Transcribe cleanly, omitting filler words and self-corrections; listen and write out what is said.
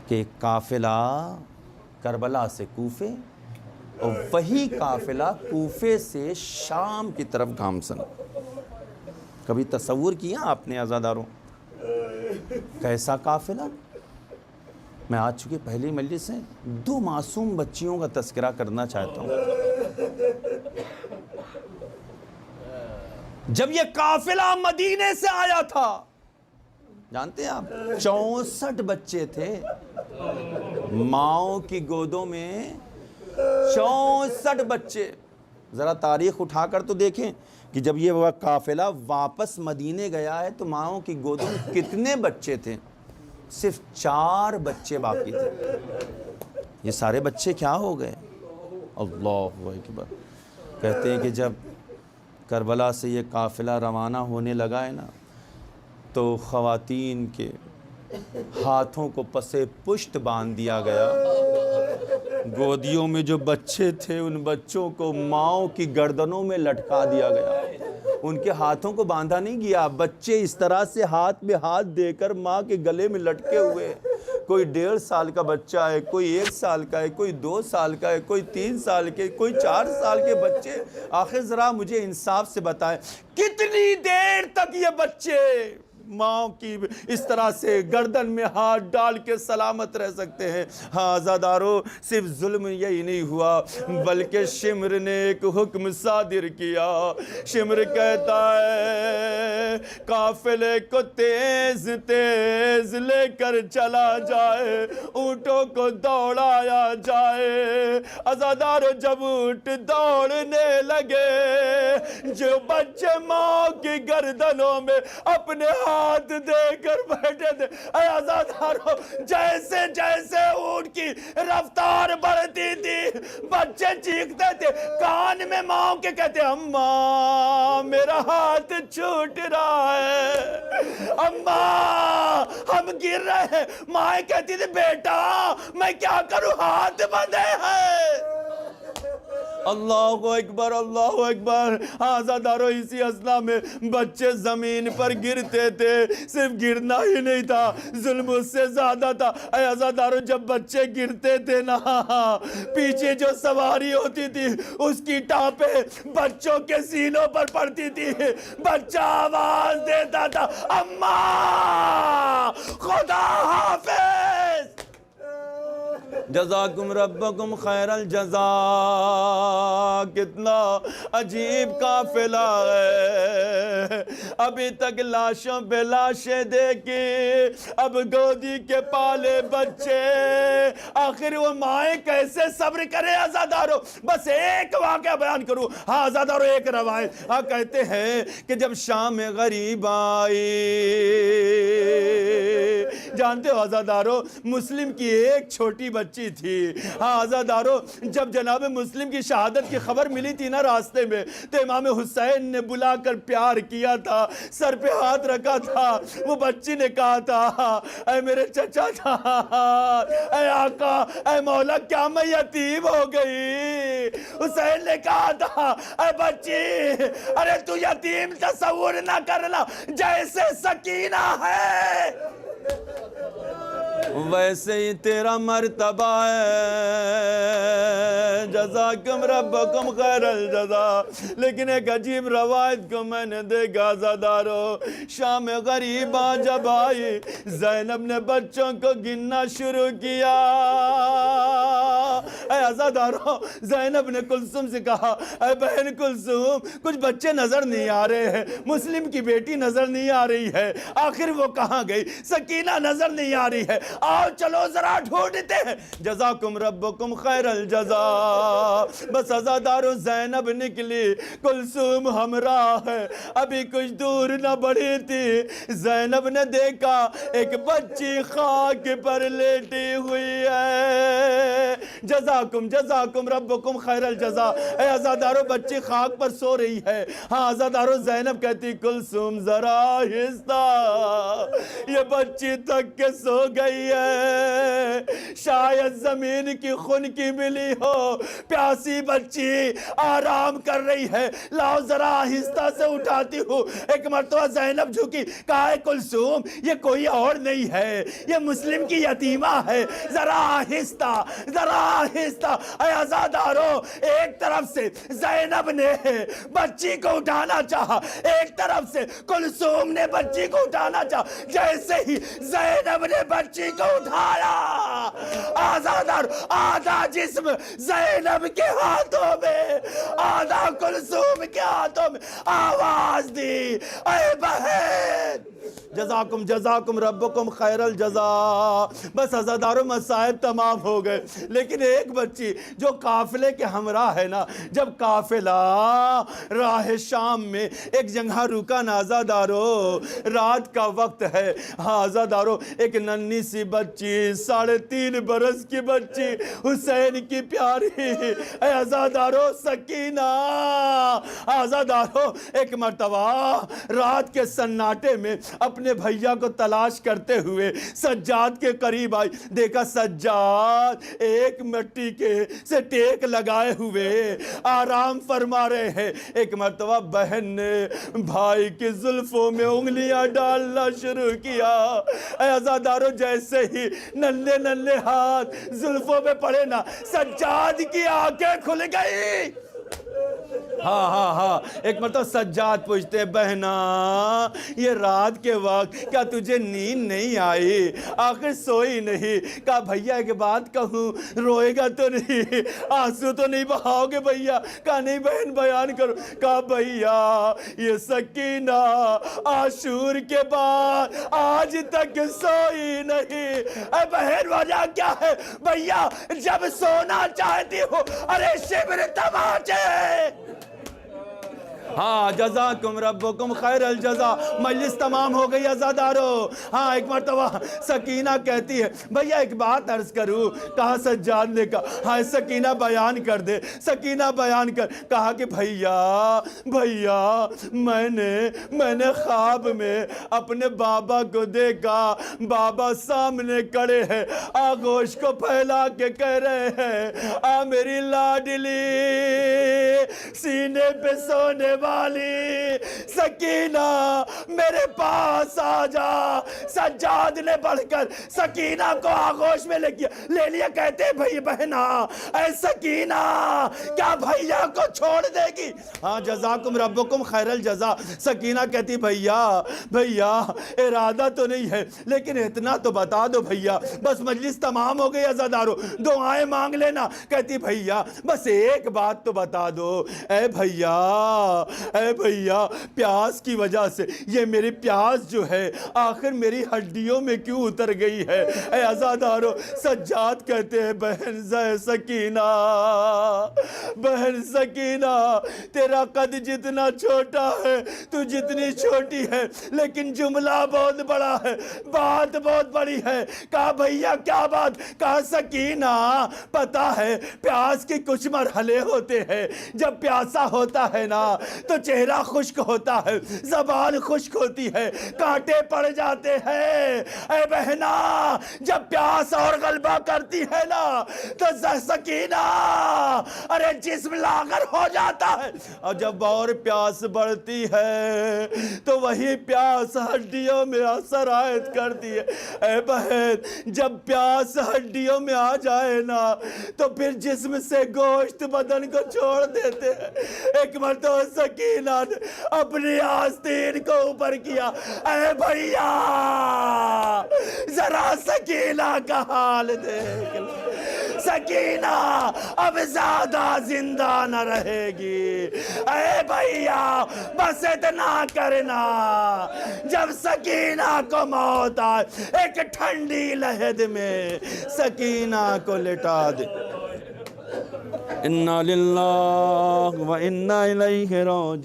کہ ایک قافلہ کربلا سے کوفے اور وہی قافلہ کوفے سے شام کی طرف گامزن۔ کبھی تصور کیا آپ نے عزاداروں کیسا قافلہ؟ میں آج چونکہ پہلی مجلس سے 2 معصوم بچیوں کا تذکرہ کرنا چاہتا ہوں۔ جب یہ قافلہ مدینے سے آیا تھا، جانتے ہیں آپ 64 بچے تھے ماؤں کی گودوں میں، 64 بچے۔ ذرا تاریخ اٹھا کر تو دیکھیں کہ جب یہ قافلہ واپس مدینے گیا ہے تو ماؤں کی گودوں میں کتنے بچے تھے؟ صرف 4 بچے باقی تھے۔ یہ سارے بچے کیا ہو گئے؟ اللہ اکبر۔ کہتے ہیں کہ جب کربلا سے یہ قافلہ روانہ ہونے لگا ہے نا، تو خواتین کے ہاتھوں کو پسے پشت باندھ دیا گیا، گودیوں میں جو بچے تھے ان بچوں کو ماؤں کی گردنوں میں لٹکا دیا گیا۔ ان کے ہاتھوں کو باندھا نہیں گیا، بچے اس طرح سے ہاتھ میں ہاتھ دے کر ماں کے گلے میں لٹکے ہوئے۔ کوئی 1.5 سال کا بچہ ہے، کوئی 1 سال کا ہے، کوئی 2 سال کا ہے، کوئی 3 سال کے، کوئی 4 سال کے بچے۔ آخر ذرا مجھے انصاف سے بتائیں کتنی دیر تک یہ بچے ماں کی اس طرح سے گردن میں ہاتھ ڈال کے سلامت رہ سکتے ہیں؟ ہاں عزادارو، صرف ظلم یہی نہیں ہوا بلکہ شمر نے ایک حکم صادر کیا۔ شمر کہتا ہے قافلے کو تیز تیز لے کر چلا جائے، اونٹوں کو دوڑایا جائے۔ عزادارو جب اونٹ دوڑنے لگے، جو بچے ماں کی گردنوں میں اپنے ہاتھ دے کر بیٹھے تھے، اے عزادارو جیسے جیسے اونٹ کی رفتار بڑھتی تھی بچے چیختے تھے، کان میں ماں کے کہتے اماں میرا ہاتھ چھوٹ رہا ہے، اماں ہم گر رہے ہیں۔ ماں کہتی تھی بیٹا میں کیا کروں، ہاتھ بندھے ہیں۔ اللہ اکبر، اللہ اکبر۔ عزادارو اسی اثنا میں بچے زمین پر گرتے تھے، صرف گرنا ہی نہیں تھا، ظلم اس سے زیادہ تھا۔ اے عزادارو جب بچے گرتے تھے نا، پیچھے جو سواری ہوتی تھی اس کی ٹانپیں بچوں کے سینوں پر پڑتی تھی، بچہ آواز دیتا تھا اماں خدا حافظ۔ جزاکم ربکم خیر الجزا۔ کتنا عجیب قافلہ ہے، ابھی تک لاشوں پہ لاشیں دیکھی، اب گودی کے پالے بچے، آخر وہ مائیں کیسے صبر کرے؟ عزادارو بس ایک واقعہ بیان کروں۔ ہاں عزادارو ایک روایت کہتے ہیں کہ جب شام غریب آئی، جانتے ہو عزادارو مسلم کی ایک چھوٹی بچی تھی۔ ہاں عزادارو جب جناب مسلم کی شہادت کی خبر ملی تھی نا راستے میں، تو امام حسین نے بلا کر پیار کیا تھا، سر پہ ہاتھ رکھا تھا، وہ بچی نے کہا تھا اے میرے چچا جان، اے آقا، اے مولا کیا میں یتیم ہو گئی؟ حسین نے کہا تھا اے بچی ارے تو یتیم تصور نہ کرنا، جیسے سکینہ ہے ویسے ہی تیرا مرتبہ ہے، جزاکم ربکم خیر الجزا۔ لیکن ایک عجیب روایت کو میں نے دیکھا عزادارو، شام غریبہ جب آئی زینب نے بچوں کو گننا شروع کیا۔ اے عزادارو زینب نے کلثوم سے کہا اے بہن کلثوم کچھ بچے نظر نہیں آ رہے ہیں، مسلم کی بیٹی نظر نہیں آ رہی ہے، آخر وہ کہاں گئی؟ سکینہ نظر نہیں آ رہی ہے، آؤ چلو ذرا ڈھونڈتے ہیں۔ جزاکم ربکم خیر الجزا۔ بس عزادارو زینب نکلی، کلثوم ہمراہ ہے، ابھی کچھ دور نہ بڑھی تھی، زینب نے دیکھا ایک بچی خاک پر لیٹی ہوئی ہے۔ جزاکم ربکم خیر الجزا۔ اے عزادارو بچی خاک پر سو رہی ہے۔ ہاں عزادارو زینب کہتی کلثوم ذرا آہستہ، یہ بچی تک کے سو گئی ہے، شاید زمین کی خن کی ملی ہو، پیاسی بچی آرام کر رہی ہے، لاؤ ذرا آہستہ سے اٹھاتی ہوں۔ ایک مرتبہ زینب جھکی، کہا ہے کلثوم یہ کوئی اور نہیں ہے، یہ مسلم کی یتیمہ ہے، ذرا آہستہ ذرا آہستہ۔ اے عزادارو، ایک طرف سے زینب نے بچی کو اٹھانا چاہا، ایک طرف سے کلثوم نے بچی کو اٹھانا چاہا۔ جیسے ہی زینب نے بچی کو اٹھایا، آزادار آدھا جسم زینب کے ہاتھوں میں، آدھا کلثوم کے ہاتھوں میں، آواز دی، اے بہن جزاکم ربکم خیر الجزا۔ بس عزاداروں مسائب تمام ہو گئے، لیکن ایک بچی جو قافلے کے ہمراہ ہے نا، جب قافلہ راہ شام میں ایک جگہ رکا نا عزادارو، رات کا وقت ہے، ہاں عزادارو، ایک ننھی سی بچی 3.5 برس کی بچی، حسین کی پیاری، اے عزادارو سکینہ، عزادارو ایک مرتبہ رات کے سناٹے میں اپنے بھیا کو تلاش کرتے ہوئے سجاد کے قریب آئی، دیکھا سجاد ایک مٹی کے سے ٹیک لگائے ہوئے آرام فرما رہے ہیں۔ ایک مرتبہ بہن نے بھائی کی زلفوں میں انگلیاں ڈالنا شروع کیا، اے عزادارو جیسے ہی ننھے ننھے ہاتھ زلفوں میں پڑے نا، سجاد کی آنکھیں کھل گئی۔ ہاں ایک مرتبہ سجاد پوچھتے ہیں بہنا یہ رات کے وقت کیا تجھے نیند نہیں آئی، آخر سوئی نہیں؟ کہا بھیا ایک بات کہوں، روئے گا تو نہیں، آنسو تو نہیں بہاؤ گے بھیا؟ کہا نہیں بہن بیان کرو۔ کہا بھیا یہ سکینہ عاشور کے بعد آج تک سوئی نہیں۔ اے بہن وجہ کیا ہے؟ بھیا جب سونا چاہتی ہو ارے شبر تماچے۔ ہاں جزاکم ربکم خیر الجزا۔ مجلس تمام ہو گئی عزادارو۔ ہاں ایک مرتبہ سکینہ کہتی ہے بھیا ایک بات عرض کروں؟ کہا سجاد نے کہا ہاں سکینہ بیان کر دے، سکینہ بیان کر۔ کہا کہ بھیا میں نے خواب میں اپنے بابا کو دیکھا، بابا سامنے کھڑے ہیں، آغوش کو پھیلا کے کہہ رہے ہیں آ میری لاڈلی سینے پہ سونے والی سکینہ میرے پاس آ جا۔ سجاد نے بڑھ کر سکینہ کو آغوش میں لے لیا، کہتے بھئی بہنا اے سکینہ کیا بھیا کو چھوڑ دے گی؟ ہاں جزاکم ربکم خیر الجزا۔ سکینہ کہتی بھیا ارادہ تو نہیں ہے لیکن اتنا تو بتا دو بھیا، بس مجلس تمام ہو گئی عزادارو، دعائیں مانگ لینا۔ کہتی بھیا بس ایک بات تو بتا دو، اے بھیا پیاس کی وجہ سے یہ میری پیاس جو ہے آخر میری ہڈیوں میں کیوں اتر گئی ہے؟ اے عزادارو سجاد کہتے ہیں بہن سکینہ تیرا قد جتنا چھوٹا ہے، تو جتنی چھوٹی ہے، لیکن جملہ بہت بڑا ہے، بات بہت بڑی ہے۔ کہا بھیا کیا بات؟ کہا سکینہ پتا ہے پیاس کے کچھ مرحلے ہوتے ہیں، جب پیاسا ہوتا ہے نا تو چہرہ خشک ہوتا ہے، زبان خشک ہوتی ہے، کانٹے پڑ جاتے ہیں۔ اے بہنا جب پیاس اور غلبہ کرتی ہے نا تو سکینہ ارے جسم لاغر ہو جاتا ہے، اور جب اور پیاس بڑھتی ہے تو وہی پیاس ہڈیوں میں اثر عائد کرتی ہے۔ اے بہن جب پیاس ہڈیوں میں آ جائے نا تو پھر جسم سے گوشت بدن کو چھوڑ دیتے ہیں۔ ایک مرتبہ سکینہ نے اپنی آستین کو اوپر کیا، اے بھیا ذرا سکینہ کا حال دیکھ لو، سکینہ اب زیادہ زندہ نہ رہے گی۔ اے بھیا بس اتنا کرنا، جب سکینہ کو موت آئے ایک ٹھنڈی لہد میں سکینہ کو لٹا دے۔ انا للہ و انا الیہ راجعون۔